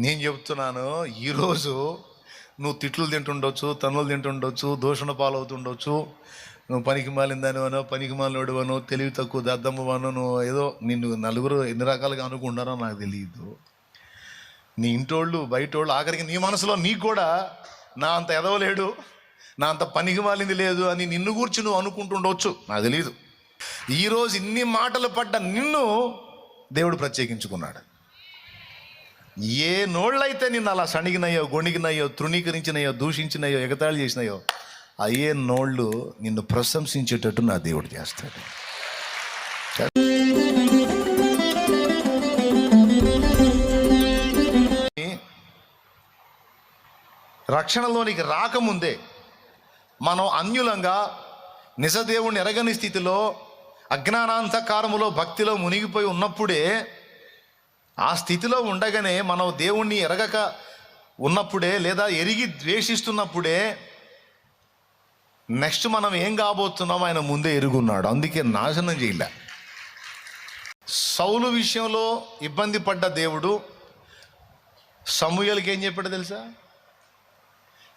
నేను చెప్తున్నాను, ఈరోజు నువ్వు తిట్లు తింటుండొచ్చు, తన్నులు తింటుండొచ్చు, దూషణ పాలవుతుండొచ్చు, నువ్వు పనికి మాలిందానివనో, పనికి మాలినోడివనో, తెలివి తక్కువ దద్దమ్మవనో, నువ్వు ఏదో నిన్ను నలుగురు ఎన్ని రకాలుగా అనుకుంటారో నాకు తెలియదు. నీ ఇంటోళ్ళు బయటోళ్ళు ఆఖరికి నీ మనసులో నీకు కూడా నా అంత ఎదవలేడు, నా అంత పనికి మాలింది లేదు అని నిన్ను గూర్చి నువ్వు అనుకుంటుండవచ్చు, నాకు తెలియదు. ఈరోజు ఇన్ని మాటలు పడ్డ నిన్ను దేవుడు ప్రత్యేకించుకున్నాడు. ఏ నోళ్ళైతే నిన్ను అలా సణిగినాయో, గొణిగినాయో, తృణీకరించినాయో, దూషించినాయో, ఎగతాళి చేసినాయో, అయ్యే నోళ్ళు నిన్ను ప్రశంసించేటట్టు నా దేవుడు చేస్తాడు. రక్షణలోనికి రాకముందే మనం అన్యులంగా నిజదేవుణ్ణి ఎరగని స్థితిలో అజ్ఞానాంధకారములో భక్తిలో మునిగిపోయి ఉన్నప్పుడే, ఆ స్థితిలో ఉండగానే మనం దేవుణ్ణి ఎరగక ఉన్నప్పుడే, లేదా ఎరిగి ద్వేషిస్తున్నప్పుడే నెక్స్ట్ మనం ఏం కాబోతున్నాం ఆయన ముందే ఎరుగున్నాడు. అందుకే నాశనం చేయలే. సౌలు విషయంలో ఇబ్బంది పడ్డ దేవుడు సమూయేలుకి ఏం చెప్పాడు తెలుసా?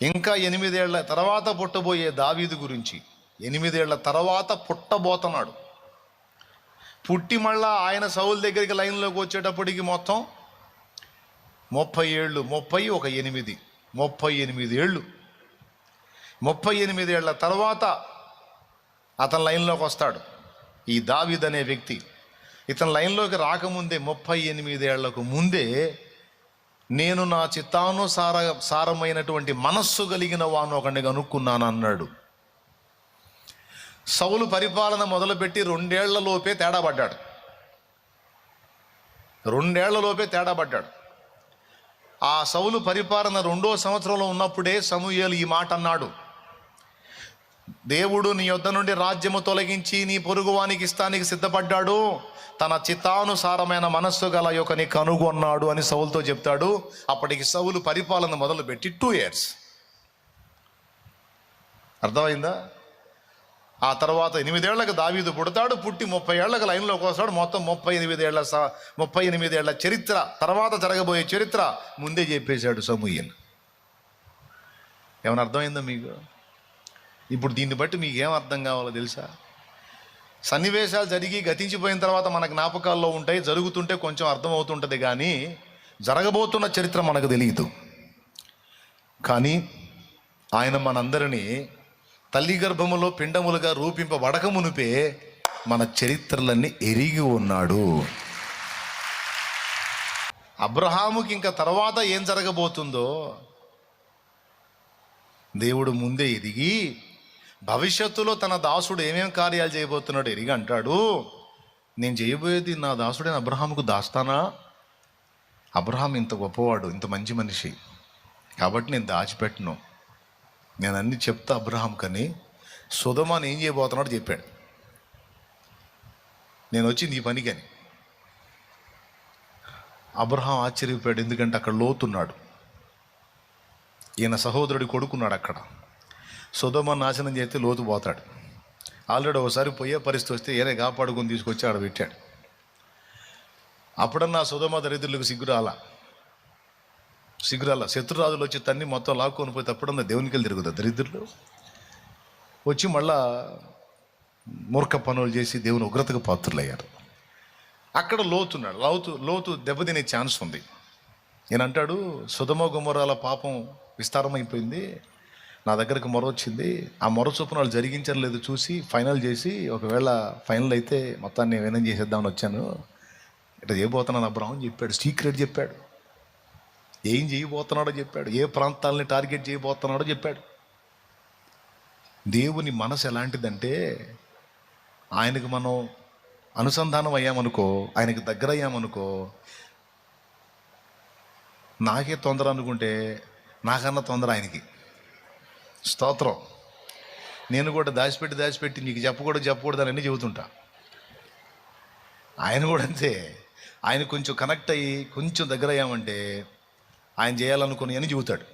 ఇంకా 8 ఏళ్ల తర్వాత పుట్టబోయే దావీదు గురించి, 8 ఏళ్ల తర్వాత పుట్టబోతున్నాడు. పుట్టి మళ్ళా ఆయన సౌలు దగ్గరికి లైన్లోకి వచ్చేటప్పటికి మొత్తం 30 ఏళ్ళు, 30 ఒక 8, 38 ఏళ్ళు. 38 ఏళ్ల తర్వాత అతని లైన్లోకి వస్తాడు ఈ దావీదు అనే వ్యక్తి. ఇతని లైన్లోకి రాకముందే 38 ఏళ్లకు ముందే, నేను నా చిత్తానుసారమైనటువంటి మనస్సు కలిగిన వాను ఒకడిని కనుక్కున్నాను అన్నాడు. సౌలు పరిపాలన మొదలుపెట్టి 2 ఏళ్లలోపే తేడా పడ్డాడు. 2 ఏళ్లలోపే తేడా పడ్డాడు. ఆ సౌలు పరిపాలన 2వ సంవత్సరంలో ఉన్నప్పుడే సమూయేలు ఈ మాట అన్నాడు: దేవుడు నీ యొద్ద నుండి రాజ్యము తొలగించి నీ పొరుగువానికి ఇస్తానికి సిద్ధపడ్డాడు, తన చిత్తానుసారమైన మనస్సు గల యొక్కని కనుగొన్నాడు అని సౌలుతో చెప్తాడు. అప్పటికి సౌలు పరిపాలన మొదలుపెట్టి 2 years. అర్థమైందా? ఆ తర్వాత 8 ఏళ్లకు దావీదు పుడతాడు. పుట్టి 30 ఏళ్లకు లైన్లోకి వస్తాడు. మొత్తం 38 ఏళ్ల చరిత్ర, తర్వాత జరగబోయే చరిత్ర ముందే చెప్పేశాడు సమూయేలు. ఏమైనా అర్థమైందా మీకు? ఇప్పుడు దీన్ని బట్టి మీకు ఏం అర్థం కావాలో తెలుసా? సన్నివేశాలు జరిగి గతించిపోయిన తర్వాత మన జ్ఞాపకాల్లో ఉంటాయి, జరుగుతుంటే కొంచెం అర్థమవుతుంటుంది, కానీ జరగబోతున్న చరిత్ర మనకు తెలియదు. కానీ ఆయన మనందరినీ తల్లి గర్భములో పిండములుగా రూపింపబడక మునిపే మన చరిత్రలన్నీ ఎరిగి ఉన్నాడు. అబ్రహాముకి ఇంకా తర్వాత ఏం జరగబోతుందో దేవుడు ముందే ఎరిగి, భవిష్యత్తులో తన దాసుడు ఏమేం కార్యాలు చేయబోతున్నాడు ఎరిగి అంటాడు, నేను చేయబోయేది నా దాసుడైన అబ్రహాముకు దాస్తానా? అబ్రహాం ఇంత గొప్పవాడు, ఇంత మంచి మనిషి, కాబట్టి నేను దాచిపెట్టను, నేను అన్ని చెప్తా అబ్రహాం. కానీ సొదొమని ఏం చేయబోతున్నాడు చెప్పాడు, నేను వచ్చి నీ పనికని. అబ్రహాం ఆశ్చర్యపోయాడు, ఎందుకంటే అక్కడ లోతున్నాడు, ఈయన సహోదరుడి కొడుకున్నాడు అక్కడ. సొదొమ నాశనం చేస్తే లోతు పోతాడు. ఆల్రెడీ ఒకసారి పోయే పరిస్థితి వస్తే ఏనే కాపాడుకొని తీసుకొచ్చి ఆడ పెట్టాడు. అప్పుడన్నా సొదొమ దరిద్రులకు సిగ్గురాల, శత్రురాజులు వచ్చి తన్ని మొత్తం లాక్కొని పోతే అప్పుడన్నా దేవునికి వెళ్ళి తిరుగుతుంది. దరిద్రులు వచ్చి మళ్ళా మూర్ఖ పనులు చేసి దేవుని ఉగ్రతకు పాత్రులయ్యారు. అక్కడ లోతు దెబ్బతినే ఛాన్స్ ఉంది. నేనంటాడు, సొదొమ గొమొర్రాల పాపం విస్తారమైపోయింది, నా దగ్గరకు మొర వచ్చింది, ఆ మొర చొప్పున వాళ్ళు జరిగించలేదు చూసి ఫైనల్ చేసి, ఒకవేళ ఫైనల్ అయితే మొత్తాన్ని వినం చేసేద్దామని వచ్చాను, ఇట్లా చేయబోతున్నాను అబ్రహాం చెప్పాడు. సీక్రెట్ చెప్పాడు, ఏం చేయబోతున్నాడో చెప్పాడు, ఏ ప్రాంతాలని టార్గెట్ చేయబోతున్నాడో చెప్పాడు. దేవుని మనసు ఎలాంటిదంటే, ఆయనకు మనం అనుసంధానం అయ్యామనుకో, ఆయనకు దగ్గర అయ్యామనుకో, నాకే తొందర అనుకుంటే నాకన్నా తొందర ఆయనకి. స్తోత్రం. నేను కూడా దాచిపెట్టి నీకు చెప్పకూడదు అని అన్నీ చెబుతుంటా. ఆయన కూడా అంతే. ఆయన కొంచెం కనెక్ట్ అయ్యి కొంచెం దగ్గర అయ్యామంటే ఆయన చేయాలనుకుని అని చెబుతాడు.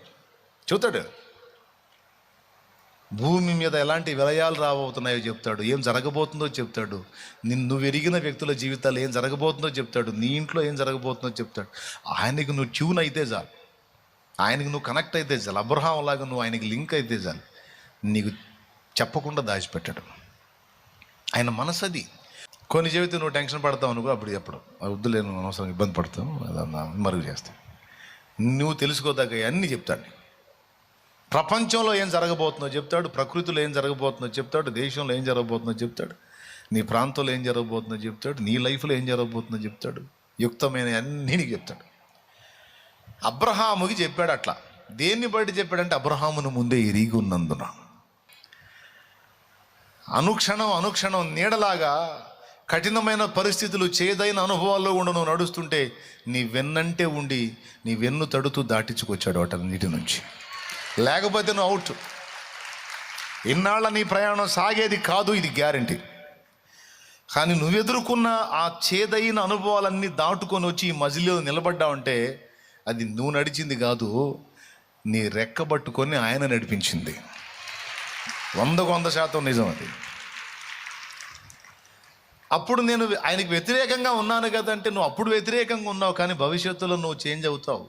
భూమి మీద ఎలాంటి విలయాలు రాబోతున్నాయో చెప్తాడు, ఏం జరగబోతుందో చెప్తాడు, నువ్వు ఎరిగిన వ్యక్తుల జీవితాలు ఏం జరగబోతుందో చెప్తాడు, నీ ఇంట్లో ఏం జరగబోతుందో చెప్తాడు. ఆయనకి నువ్వు ట్యూన్ అయితే చాలు, ఆయనకి నువ్వు కనెక్ట్ అయితే చాలు, అబ్రహాం లాగా నువ్వు ఆయనకి లింక్ అయితే చాలు, నీకు చెప్పకుండా దాచిపెట్టాడు. ఆయన మనసు అది. కొన్ని చెబితే నువ్వు టెన్షన్ పడతావు అనుకో, అప్పుడు చెప్పడం వద్దులేను, అనవసరం ఇబ్బంది పడతావు, అదన్నా మరుగు చేస్తావు. నువ్వు తెలుసుకోదాకా అన్నీ చెప్తాడు. ప్రపంచంలో ఏం జరగబోతుందో చెప్తాడు, ప్రకృతిలో ఏం జరగబోతుందో చెప్తాడు, దేశంలో ఏం జరగబోతుందో చెప్తాడు, నీ ప్రాంతంలో ఏం జరగబోతుందో చెప్తాడు, నీ లైఫ్లో ఏం జరగబోతుందో చెప్తాడు, యుక్తమైన అన్నీ నీకు చెప్తాడు. అబ్రహాముకి చెప్పాడు అట్లా. దేన్ని బట్టి చెప్పాడంటే అబ్రహామును ముందే ఎరిగి ఉన్నందున. అనుక్షణం నీడలాగా కఠినమైన పరిస్థితులు, చేదైన అనుభవాల్లో కూడా నువ్వు నడుస్తుంటే నీ వెన్నంటే ఉండి నీ వెన్ను తడుతూ దాటించుకొచ్చాడు వాటన్నిటి నుంచి. లేకపోతే నువ్వు అవుట్. ఇన్నాళ్ళ నీ ప్రయాణం సాగేది కాదు, ఇది గ్యారంటీ. కానీ నువ్వు ఎదుర్కొన్న ఆ చేదైన అనుభవాలన్నీ దాటుకొని వచ్చి ఈ మజిలీలో నిలబడ్డావంటే అది నువ్వు నడిచింది కాదు, నీ రెక్కబట్టుకొని ఆయన నడిపించింది. 100% నిజం అది. అప్పుడు నేను ఆయనకి వ్యతిరేకంగా ఉన్నాను కదంటే, నువ్వు అప్పుడు వ్యతిరేకంగా ఉన్నావు, కానీ భవిష్యత్తులో నువ్వు చేంజ్ అవుతావు.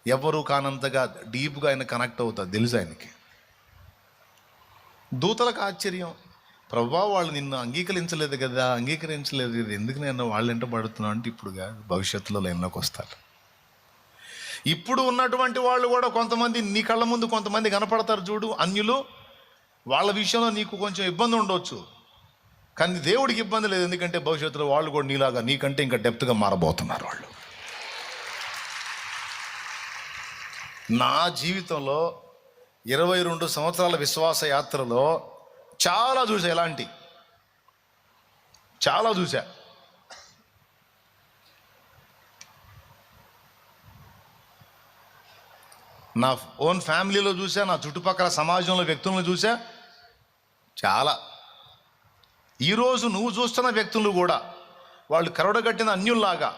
ఎవరు కానంతగా డీప్గా ఆయన కనెక్ట్ అవుతావు, తెలుసు ఆయనకి. దూతలకు ఆశ్చర్యం, ప్రభువా వాళ్ళు నిన్ను అంగీకరించలేదు కదా, ఎందుకు నేను వాళ్ళు ఎంట పడుతున్నావు అంటే, ఇప్పుడు కాదు, భవిష్యత్తులో లైన్లోకి వస్తారు. ఇప్పుడు ఉన్నటువంటి వాళ్ళు కూడా కొంతమంది నీ కళ్ళ ముందు కొంతమంది కనపడతారు చూడు, అన్యులు. వాళ్ళ విషయంలో నీకు కొంచెం ఇబ్బంది ఉండవచ్చు, కానీ దేవుడికి ఇబ్బంది లేదు. ఎందుకంటే భవిష్యత్తులో వాళ్ళు కూడా నీలాగా, నీకంటే ఇంకా డెప్త్గా మారబోతున్నారు వాళ్ళు. నా జీవితంలో 22 సంవత్సరాల విశ్వాస యాత్రలో చాలా చూసా, ఎలాంటి చాలా చూసా. నా ఓన్ ఫ్యామిలీలో చూసా, నా చుట్టుపక్కల సమాజంలో వ్యక్తులను చూసా చాలా. ఈరోజు నువ్వు చూస్తున్న వ్యక్తులు కూడా వాళ్ళు కరడగట్టిన అన్యుల్లాగా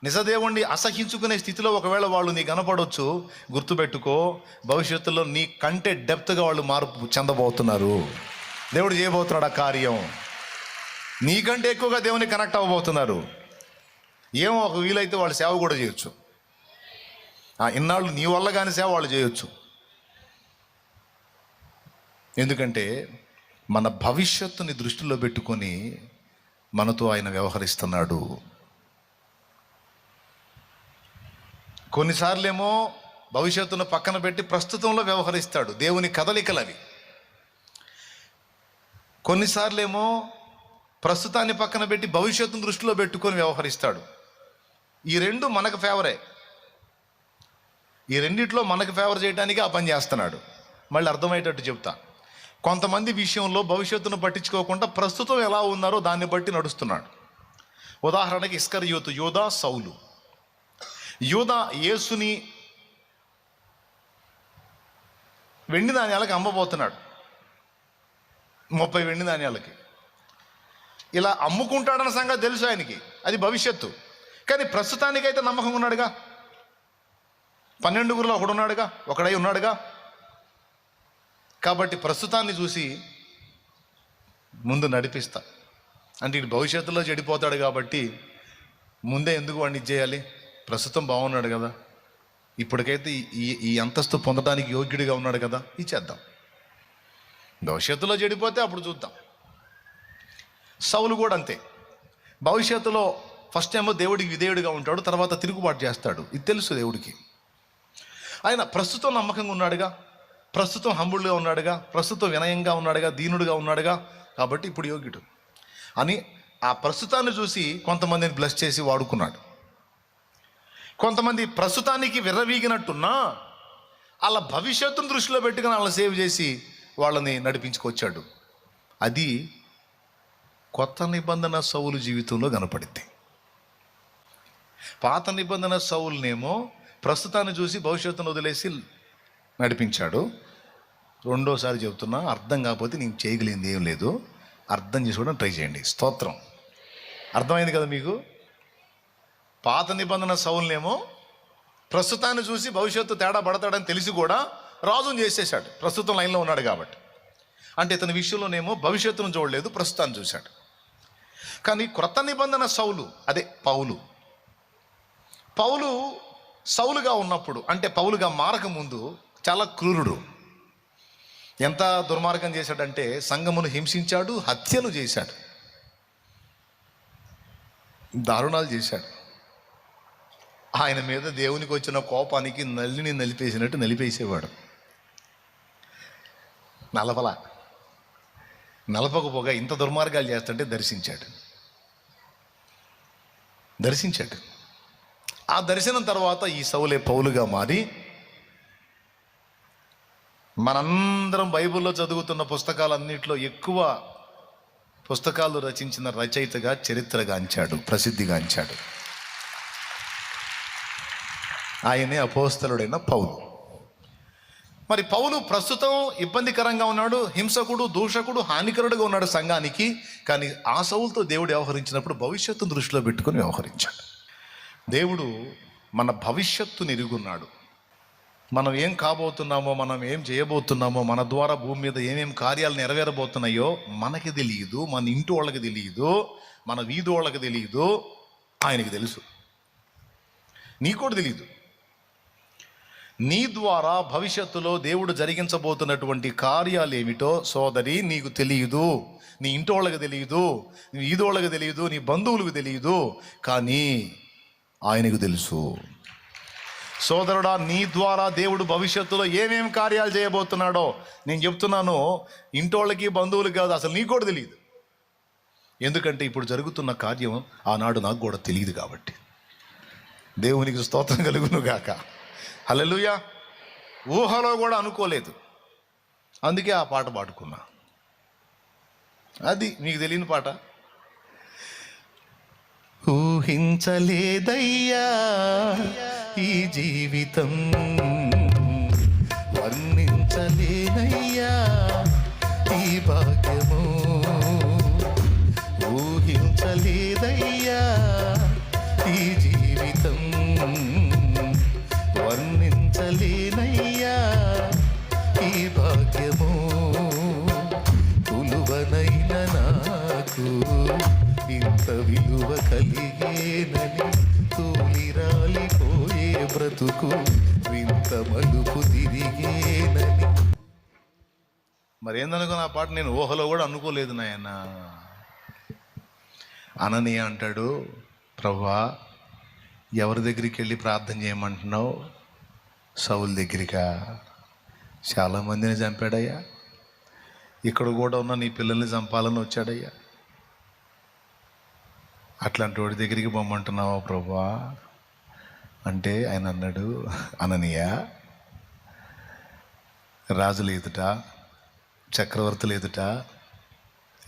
నిజదేవుణ్ణి అసహించుకునే స్థితిలో ఒకవేళ వాళ్ళు నీ కనపడవచ్చు. గుర్తుపెట్టుకో, భవిష్యత్తులో నీ కంటే డెప్త్గా వాళ్ళు మార్పు చెందబోతున్నారు. దేవుడు చేయబోతున్నాడు ఆ కార్యం. నీకంటే ఎక్కువగా దేవుని కనెక్ట్ అవ్వబోతున్నారు. ఏమో ఒక వీలైతే వాళ్ళు సేవ కూడా చేయొచ్చు. ఇన్నాళ్ళు నీ వల్ల కానీ సేవ వాళ్ళు చేయొచ్చు. ఎందుకంటే మన భవిష్యత్తుని దృష్టిలో పెట్టుకొని మనతో ఆయన వ్యవహరిస్తున్నాడు. కొన్నిసార్లేమో భవిష్యత్తును పక్కన పెట్టి ప్రస్తుతంలో వ్యవహరిస్తాడు. దేవుని కదలికలు అవి. కొన్నిసార్లేమో ప్రస్తుతాన్ని పక్కన పెట్టి భవిష్యత్తును దృష్టిలో పెట్టుకొని వ్యవహరిస్తాడు. ఈ రెండు మనకు ఫేవరే. ఈ రెండిట్లో మనకు ఫేవర్ చేయడానికి ఆ పని చేస్తున్నాడు. మళ్ళీ అర్థమయ్యేటట్టు చెప్తా. కొంతమంది విషయంలో భవిష్యత్తును పట్టించుకోకుండా ప్రస్తుతం ఎలా ఉన్నారో దాన్ని బట్టి నడుస్తున్నాడు. ఉదాహరణకి ఇస్కరియోతు, యూదా, సౌలు. యూదా యేసుని వెండి నాణ్యాలకి అమ్మబోతున్నాడు. 30 వెండి నాణ్యాలకి. ఇలా అమ్ముకుంటాడన్న సంగతి తెలుసు ఆయనకి, అది భవిష్యత్తు. కానీ ప్రస్తుతానికైతే నమ్మకంగా ఉన్నాడుగా. 12గురిలో ఒకడున్నాడుగా, ఒకడై ఉన్నాడుగా. కాబట్టి ప్రస్తుతాన్ని చూసి ముందు నడిపిస్తా అంటే ఇటు భవిష్యత్తులో చెడిపోతాడు కాబట్టి ముందే ఎందుకు వాడిని ఇచ్చేయాలి, ప్రస్తుతం బాగున్నాడు కదా, ఇప్పటికైతే ఈ అంతస్తు పొందడానికి యోగ్యుడిగా ఉన్నాడు కదా, ఇచ్చేద్దాం. భవిష్యత్తులో చెడిపోతే అప్పుడు చూద్దాం. సౌలు కూడా అంతే. భవిష్యత్తులో ఫస్ట్ ఏమో దేవుడికి విధేయుడిగా ఉంటాడు, తర్వాత తిరుగుబాటు చేస్తాడు. ఇది తెలుసు దేవుడికి. ఆయన ప్రస్తుతం నమ్మకంగా ఉన్నాడుగా, ప్రస్తుతం హంబుల్గా ఉన్నాడుగా, ప్రస్తుతం వినయంగా ఉన్నాడుగా, దీనుడుగా ఉన్నాడుగా, కాబట్టి ఇప్పుడు యోగ్యుడు అని ఆ ప్రస్తుతాన్ని చూసి కొంతమందిని బ్లెస్ చేసి వాడుకున్నాడు. కొంతమంది ప్రస్తుతానికి విర్రవీగినట్టున్నా అలా భవిష్యత్తును దృష్టిలో పెట్టుకుని వాళ్ళని సేవ్ చేసి వాళ్ళని నడిపించుకొచ్చాడు. అది కొత్త నిబంధన సౌలు జీవితంలో కనపడింది. పాత నిబంధన సౌలునేమో ప్రస్తుతాన్ని చూసి భవిష్యత్తును వదిలేసి నడిపించాడు. రెండోసారి చెబుతున్నా, అర్థం కాకపోతే నేను చేయగలిగింది ఏం లేదు, అర్థం చేసుకోవడం ట్రై చేయండి. స్తోత్రం. అర్థమైంది కదా మీకు? పాత నిబంధన సౌలునేమో ప్రస్తుతాన్ని చూసి భవిష్యత్తు తేడా పడతాడని తెలిసి కూడా రాజును చేసేశాడు, ప్రస్తుతం లైన్లో ఉన్నాడు కాబట్టి. అంటే ఇతని విషయంలోనేమో భవిష్యత్తును చూడలేదు, ప్రస్తుతాన్ని చూశాడు. కానీ క్రొత్త నిబంధన సౌలు, అదే పౌలు సౌలుగా ఉన్నప్పుడు, అంటే పౌలుగా మారక ముందు చాలా క్రూరుడు. ఎంత దుర్మార్గం చేశాడంటే సంఘమును హింసించాడు, హత్యలు చేశాడు, దారుణాలు చేశాడు. ఆయన మీద దేవునికి వచ్చిన కోపానికి నల్లిని నలిపేసినట్టు నలిపేసేవాడు. నలపకపోగా ఇంత దుర్మార్గాలు చేస్తుంటే దర్శించాడు. ఆ దర్శనం తర్వాత ఈ సౌలే పౌలుగా మారి, మనందరం బైబిల్లో చదువుతున్న పుస్తకాలన్నింటిలో ఎక్కువ పుస్తకాలు రచించిన రచయితగా చరిత్రగాంచాడు, ప్రసిద్ధిగాంచాడు. ఆయనే అపోస్తలుడైన పౌలు. మరి పౌలు ప్రస్తుతం ఇబ్బందికరంగా ఉన్నాడు, హింసకుడు, దూషకుడు, హానికరుడుగా ఉన్నాడు సంఘానికి. కానీ ఆ సౌలుతో దేవుడు వ్యవహరించినప్పుడు భవిష్యత్తును దృష్టిలో పెట్టుకొని వ్యవహరించాడు. దేవుడు మన భవిష్యత్తుని ఎరుగున్నాడు. మనం ఏం కాబోతున్నామో, మనం ఏం చేయబోతున్నామో, మన ద్వారా భూమి మీద ఏమేమి కార్యాలు నెరవేరబోతున్నాయో మనకి తెలియదు, మన ఇంటి వాళ్ళకి తెలియదు, మన వీధి వాళ్ళకి తెలియదు, ఆయనకి తెలుసు. నీకు కూడా తెలియదు. నీ ద్వారా భవిష్యత్తులో దేవుడు జరిగించబోతున్నటువంటి కార్యాలు ఏమిటో సోదరి నీకు తెలియదు, నీ ఇంటి వాళ్ళకి తెలియదు, నీ వీధి వాళ్ళకి తెలియదు, నీ బంధువులకు తెలియదు, కానీ ఆయనకు తెలుసు. సోదరుడా, నీ ద్వారా దేవుడు భవిష్యత్తులో ఏమేమి కార్యాలు చేయబోతున్నాడో నేను చెప్తున్నాను. ఇంటోళ్ళకి బంధువులకి కాదు, అసలు నీకు కూడా తెలియదు. ఎందుకంటే ఇప్పుడు జరుగుతున్న కార్యం ఆనాడు నాకు కూడా తెలియదు కాబట్టి. దేవునికి స్తోత్రం కలుగును గాక. హల్లెలూయా. ఊహలో కూడా అనుకోలేదు, అందుకే ఆ పాట పాడుకున్నా. అది మీకు తెలియని పాట. ఊహించలేదయ్యా ఈ జీవితం, వర్ణించలేనయ్యా ఈ భాగ్యము. ఊహించలేదయ్యా ఈ జీవితం, వర్ణించలేనయ్యా ఈ భాగ్యము. కొలువనైన నాకు ఇంత విలువ కలిగేనని, తూలిరాలిపోయే బ్రతుకు వింత మలుపు తిరిగేనని. మరేందనుకున్న ఆ పాట నేను ఊహలో కూడా అనుకోలేదు నాయన. అననీయ అంటాడు, ప్రభువా ఎవరి దగ్గరికి వెళ్ళి ప్రార్థన చేయమంటున్నావు? సౌలు దగ్గరికా? చాలామందిని చంపాడయ్యా, ఇక్కడ కూడా ఉన్న నీ పిల్లల్ని చంపాలని వచ్చాడయ్యా. అట్లాంటి వాడి దగ్గరికి పొమ్మంటున్నావా ప్రభువా అంటే ఆయన అన్నాడు, అననీయ రాజులు ఎదుట, చక్రవర్తులు ఎదుట,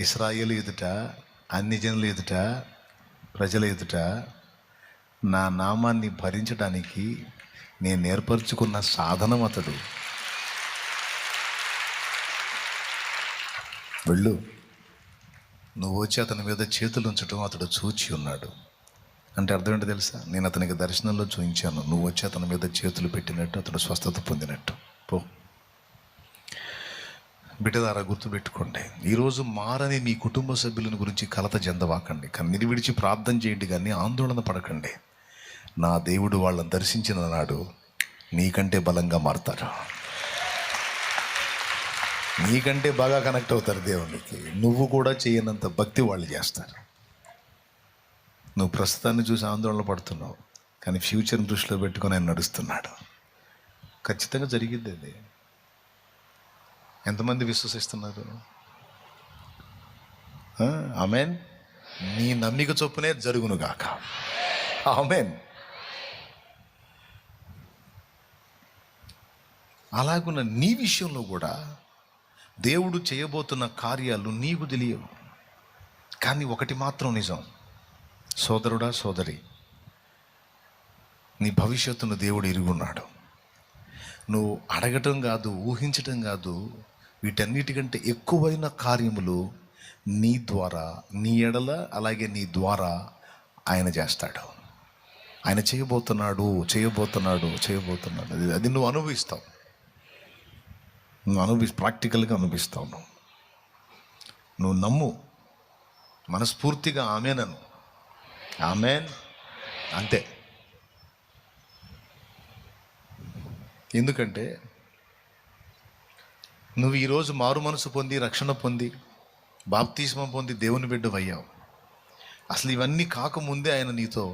ఇశ్రాయేలు ఎదుట, అన్ని జనులు ఎదుట, ప్రజల ఎదుట నా నామాన్ని భరించడానికి నేను ఏర్పరచుకున్న సాధనం అతడు. వెళ్ళు, నువ్వు వచ్చి అతని మీద చేతులు ఉంచడం అతడు చూచి ఉన్నాడు. అంటే అర్థం ఏంటో తెలుసా? నేను అతనికి దర్శనంలో చూపించాను, నువ్వు వచ్చి అతని మీద చేతులు పెట్టినట్టు అతడు స్వస్థత పొందినట్టు. పో. బిడ్డలారా, గుర్తుపెట్టుకోండి, ఈరోజు మారని మీ కుటుంబ సభ్యుల గురించి కలత చెందవాకండి, కన్నీరు విడిచి ప్రార్థన చేయండి, కానీ ఆందోళన పడకండి. నా దేవుడు వాళ్ళని దర్శించిన నాడు నీకంటే బలంగా మారుతారు, నీకంటే బాగా కనెక్ట్ అవుతారు దేవునికి. నువ్వు కూడా చేయనంత భక్తి వాళ్ళు చేస్తారు. నువ్వు ప్రస్తుతాన్ని చూసి ఆందోళన పడుతున్నావు, కానీ ఫ్యూచర్ని దృష్టిలో పెట్టుకొని ఆయన నడుస్తున్నాడు. ఖచ్చితంగా జరిగిద్ది అది. ఎంతమంది విశ్వసిస్తున్నారు? ఆమేన్. నీ నమ్మిక చొప్పునే జరుగునుగాక. ఆమేన్. అలాగున్న నీ విషయంలో కూడా దేవుడు చేయబోతున్న కార్యాలు నీకు తెలియవు, కానీ ఒకటి మాత్రం నిజం, సోదరుడా సోదరి, నీ భవిష్యత్తును దేవుడు ఎరుగున్నాడు. నువ్వు అడగటం కాదు, ఊహించటం కాదు, వీటన్నిటికంటే ఎక్కువైన కార్యములు నీ ద్వారా, నీ ఎడల, అలాగే నీ ద్వారా ఆయన చేస్తాడు. ఆయన చేయబోతున్నాడు. అది నువ్వు అనుభవిస్తావు. నువ్వు ప్రాక్టికల్గా అనుభవిస్తావు. నువ్వు నమ్ము, మనస్ఫూర్తిగా ఆమెనను, ఆమెన్, అంతే. ఎందుకంటే నువ్వు ఈరోజు మారు మనసు పొంది, రక్షణ పొంది, బాప్తిస్మం పొంది దేవుని బిడ్డవయ్యావు. అసలు ఇవన్నీ కాకముందే ఆయన నీతో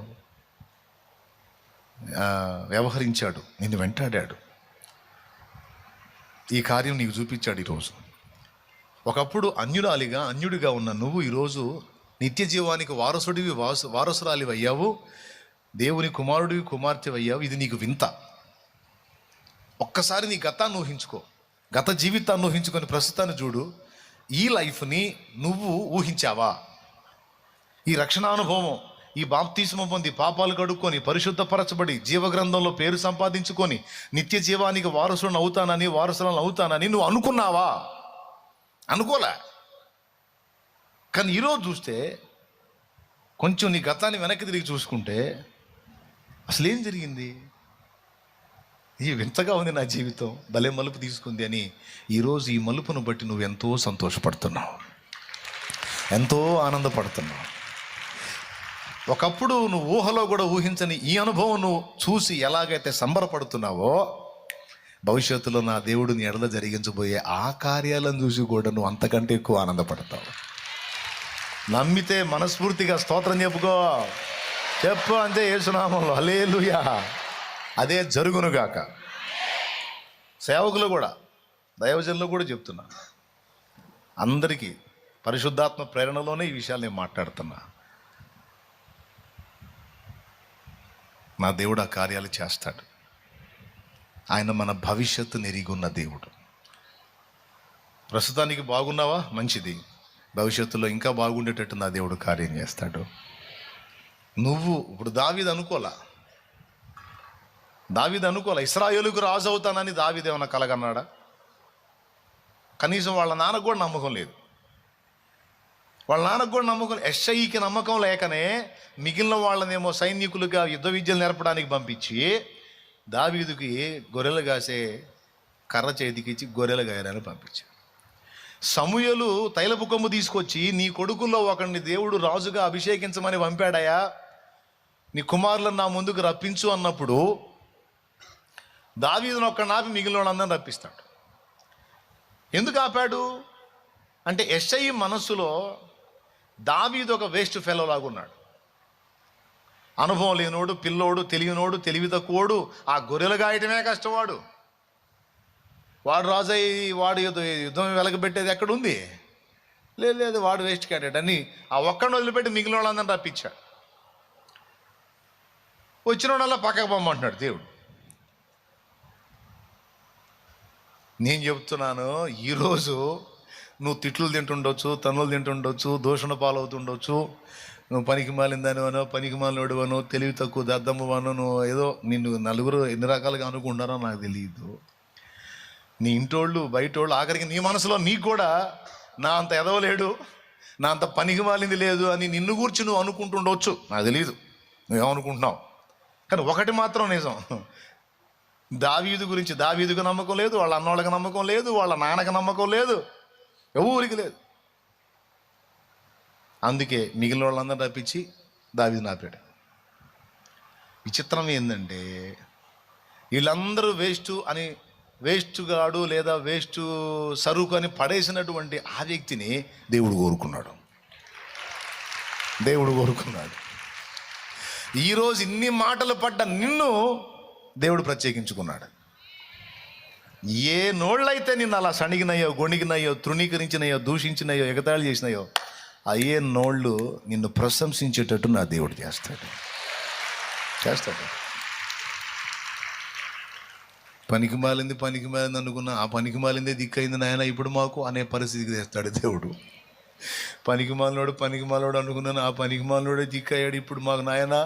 వ్యవహరించాడు, నిన్ను వెంటాడాడు, ఈ కార్యం నీకు చూపించాడు. ఈరోజు ఒకప్పుడు అన్యుడిగా ఉన్న నువ్వు ఈరోజు నిత్య జీవానికి వారసురాలివి అయ్యావు, దేవుని కుమారుడివి, కుమార్తె అయ్యావు. ఇది నీకు వింత. ఒక్కసారి నీ గతాన్ని ఊహించుకో, గత జీవితాన్ని ఊహించుకొని ప్రస్తుతాన్ని చూడు. ఈ లైఫ్ని నువ్వు ఊహించావా? ఈ రక్షణ అనుభవం, ఈ బాప్తిస్మం పొంది, పాపాలు కడుక్కొని, పరిశుద్ధపరచబడి, జీవగ్రంథంలో పేరు సంపాదించుకొని, నిత్య జీవానికి వారసులను అవుతానని నువ్వు అనుకున్నావా? అనుకోలే. కానీ ఈరోజు చూస్తే, కొంచెం నీ గతాన్ని వెనక్కి తిరిగి చూసుకుంటే అసలు ఏం జరిగింది? ఈ వింతగా ఉంది నా జీవితం, భలే మలుపు తీసుకుంది అని ఈరోజు ఈ మలుపును బట్టి నువ్వు ఎంతో సంతోషపడుతున్నావు, ఎంతో ఆనందపడుతున్నావు. ఒకప్పుడు నువ్వు ఊహలో కూడా ఊహించని ఈ అనుభవం నువ్వు చూసి ఎలాగైతే సంబరపడుతున్నావో, భవిష్యత్తులో నా దేవుడు నీ ఎడల జరిగించబోయే ఆ కార్యాలను చూసి కూడా నువ్వు అంతకంటే ఎక్కువ ఆనందపడతావు. నమ్మితే మనస్ఫూర్తిగా స్తోత్రం చెప్పు అంతే, యేసునామంలో హల్లెలూయా. అదే జరుగునుగాక. సేవకులు కూడా, దైవజనులు కూడా చెప్తున్నా, అందరికీ పరిశుద్ధాత్మ ప్రేరణలోనే ఈ విషయాలు నేను మాట్లాడుతున్నా. నా దేవుడు ఆ కార్యాలు చేస్తాడు. ఆయన మన భవిష్యత్తు నెరిగున్న దేవుడు. ప్రస్తుతానికి బాగున్నావా? మంచిది. భవిష్యత్తులో ఇంకా బాగుండేటట్టు నా దేవుడు కార్యం చేస్తాడు. నువ్వు ఇప్పుడు దావీదు అనుకోలా ఇశ్రాయేలుకు రాజు అవుతానని. దావీదు ఏమన్నా కలగన్నాడా? కనీసం వాళ్ళ నాన్నకు కూడా నమ్మకం లేదు. యెషయికి నమ్మకం లేకనే మిగిలిన వాళ్ళనేమో సైనికులుగా యుద్ధ విద్యలు నేర్పడానికి పంపించి, దావీదుకి గొర్రెలు కాసే కర్ర చేతికిచ్చి గొర్రెలు గాయని పంపించాడు. సమూయేలు తైలపు కొమ్ము తీసుకొచ్చి, నీ కొడుకుల్లో ఒకరిని దేవుడు రాజుగా అభిషేకించమని పంపాడయా, నీ కుమారులను నా ముందుకు రప్పించు అన్నప్పుడు దావీదును ఒక్క నాపి మిగిలిన వాళ్ళందరినీ రప్పిస్తాడు. ఎందుకు ఆపాడు అంటే, యెషయి మనస్సులో దావీదు ఒక వేస్ట్ ఫెలో లాగా ఉన్నాడు. అనుభవం లేనోడు, పిల్లోడు, తెలియనోడు, తెలివి తక్కువోడు, ఆ గొర్రెలు గాయటమే కష్టవాడు. వాడు రాజయ్యి వాడు యుద్ధం వెలగబెట్టేది ఎక్కడుంది? లేదు, వాడు వేస్ట్ క్యాండిడేట్ అని ఆ ఒక్కడిని వదిలిపెట్టి మిగిలిన వాళ్ళందరినీ రప్పించాడు. వచ్చిన వాళ్ళ పక్కకు పొమ్మంటున్నాడు దేవుడు. నేను చెప్తున్నాను, ఈరోజు నువ్వు తిట్లు తింటుండొచ్చు, తన్నులు తింటుండొచ్చు, దూషణ పాలవుతుండొచ్చు, నువ్వు పనికి మాలిందానివనో, పనికి మాలినోడివనో, తెలివి తక్కువ దద్దమ్మవనో, నువ్వు ఏదో నిన్ను నలుగురు ఎన్ని రకాలుగా అనుకుంటారో నాకు తెలియదు. నీ ఇంటోళ్ళు, బయటోళ్ళు, ఆఖరికి నీ మనసులో నీకు కూడా నా అంత ఎదవలేడు, నా అంత పనికి మాలింది లేదు అని నిన్ను గూర్చి నువ్వు అనుకుంటుండవచ్చు. నాకు తెలియదు నువ్వేమనుకుంటున్నావు. కానీ ఒకటి మాత్రం నిజం, దావీదు గురించి దావీదుకు నమ్మకం లేదు, వాళ్ళ అన్నోళ్ళకి నమ్మకం లేదు, వాళ్ళ నాన్నకి నమ్మకం లేదు, ఎవరికి లేదు. అందుకే మిగిలిన వాళ్ళందరూ రప్పించి దావీదుని ఆపాడు. విచిత్రం ఏంటంటే, వీళ్ళందరూ వేస్ట్ గాడు లేదా వేస్ట్ సరుకు అని పడేసినటువంటి ఆ వ్యక్తిని దేవుడు కోరుకున్నాడు. ఈరోజు ఇన్ని మాటలు పడ్డ నిన్ను దేవుడు ప్రత్యేకించుకున్నాడు. ఏ నోళ్ళైతే నిన్ను అలా సణిగినాయో, గొణిగినాయో, తృణీకరించినాయో, దూషించినాయో, ఎగతాళి చేసినాయో, అయ్యే నోళ్ళు నిన్ను ప్రశంసించేటట్టు నా దేవుడు చేస్తాడు. పనికి మాలింది అనుకున్నా, ఆ పనికి మాలిందే దిక్కైంది నాయన ఇప్పుడు మాకు అనే పరిస్థితికి తెస్తాడు దేవుడు. పనికి మాలోడు అనుకున్నాను, ఆ పనికి మాలోడే దిక్కయ్యాడు ఇప్పుడు మాకు నాయన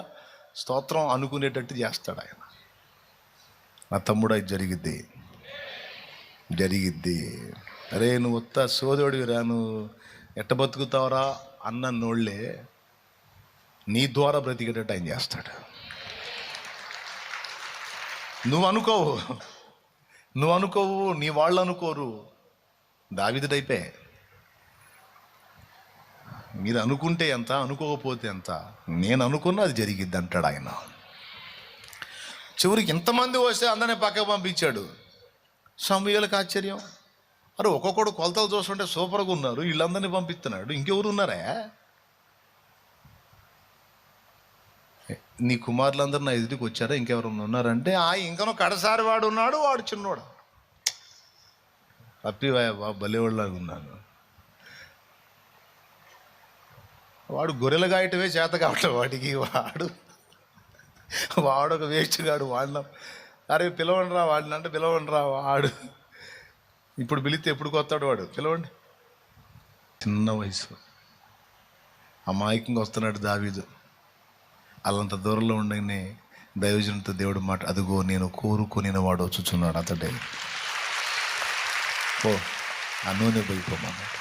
స్తోత్రం అనుకునేటట్టు చేస్తాడు ఆయన. నా తమ్ముడు అది జరిగిద్ది. అరే నువ్వు ఉత్త సోదరుడివిరా, నువ్వు ఎట్ట బతుకుతావరా అన్న నోళ్ళే నీ ద్వారా బ్రతికేటట్టు ఆయన చేస్తాడు. నువ్వు అనుకోవు, నువ్వు అనుకోవు, నీ వాళ్ళు అనుకోరు. దావీదు టైపే. మీరు అనుకుంటే ఎంత, అనుకోకపోతే ఎంత, నేను అనుకున్నా అది జరిగిద్ది అంటాడు ఆయన. చివరికి ఇంతమంది వస్తే అందరినీ పక్కకు పంపించాడు. సమూయేలుకి ఆశ్చర్యం, అరే ఒక్కొక్కడు కొలతలు చూస్తుంటే సూపర్గా ఉన్నారు, వీళ్ళందరినీ పంపిస్తున్నాడు, ఇంకెవరు ఉన్నారా? నీ కుమారులందరూ నా ఎదుటికి వచ్చారా, ఇంకెవరన్నా ఉన్నారంటే ఇంకనో కడసారి వాడు ఉన్నాడు, వాడు చిన్నోడు. అప్పివాయ బలేవాళ్ళగా ఉన్నాను. వాడు గొర్రెలు గాయటమే చేత కావట్లేదు వాడికి. వాడొక వేస్ట్ గాడు. వాడిన అరే పిలవండి రా వాడిని అంటే పిలవండి రా. వాడు ఇప్పుడు పిలిస్తే ఎప్పుడు కొత్తాడు వాడు, పిలవండి. చిన్న వయసు అమాయకంగా వస్తున్నాడు దావీదు. అలాంత దూరంలో ఉండగానే దైవజనుడితో దేవుడు మాట, అదిగో నేను కోరుకొని వాడు వచ్చుచున్నాడు, అతడే పో ఆ నూనె పోయిపోమన్నాడు.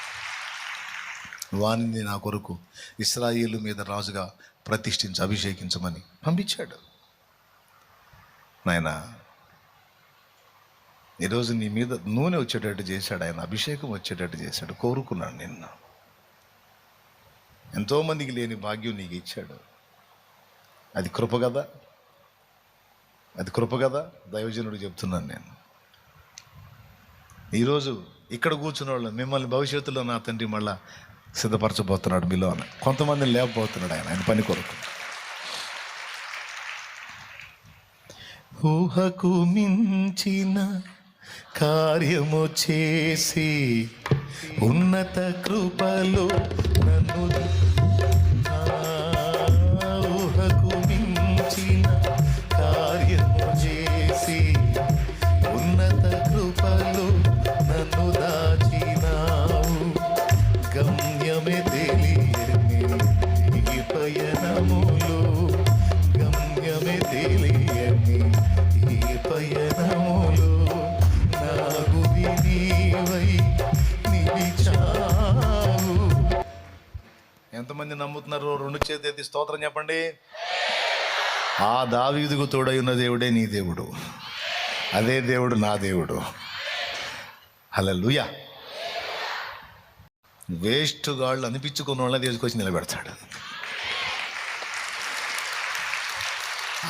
వానిని నా కొరకు ఇశ్రాయేలు మీద రాజుగా ప్రతిష్ఠించి అభిషేకించమని పంపించాడు. నాయన ఈరోజు నీ మీద నూనె వచ్చేటట్టు చేశాడు ఆయన, అభిషేకం వచ్చేటట్టు చేశాడు. కోరుకున్నాడు నిన్న. ఎంతోమందికి లేని భాగ్యం నీకు ఇచ్చాడు. అది కృప కదా, అది కృప కదా. దైవజనుడు చెప్తున్నాను నేను. ఈరోజు ఇక్కడ కూర్చున్న వాళ్ళు మిమ్మల్ని భవిష్యత్తులో నా తండ్రి మళ్ళా సిద్ధపరచబోతున్నాడు మీలో అని. కొంతమందిని లేకపోతున్నాడు ఆయన పని కొరకు. ఊహకు మించిన కార్యము చేసి ఉన్నత కృపలో నన్ను, ఊహకు మించిన కార్యము చేసి ఉన్నత కృపలో నన్ను దాచినావు. గమ్యమే తెలియని ఈ పయనములో, గమ్యమే తెలియని ఈ పయనములో నా గురి నీవై నిలిచావు. ఎంతమంది నమ్ముతున్నారు? రెండు చేతి ఎత్తి స్తోత్రం చెప్పండి. ఆ దావీదుకు తోడై ఉన్న దేవుడే నీ దేవుడు, అదే దేవుడు నా దేవుడు. హల్లెలూయా. వేస్ట్ గాళ్ళు అనిపించుకున్న వాళ్ళని తీసుకొచ్చి నిలబెడతాడు.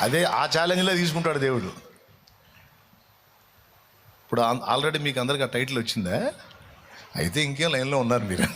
అదే ఆ ఛాలెంజ్లో తీసుకుంటాడు దేవుడు. ఇప్పుడు ఆల్రెడీ మీకు అందరికి ఆ టైటిల్ వచ్చిందా? అయితే ఇంకేం లైన్లో ఉన్నారు మీరు.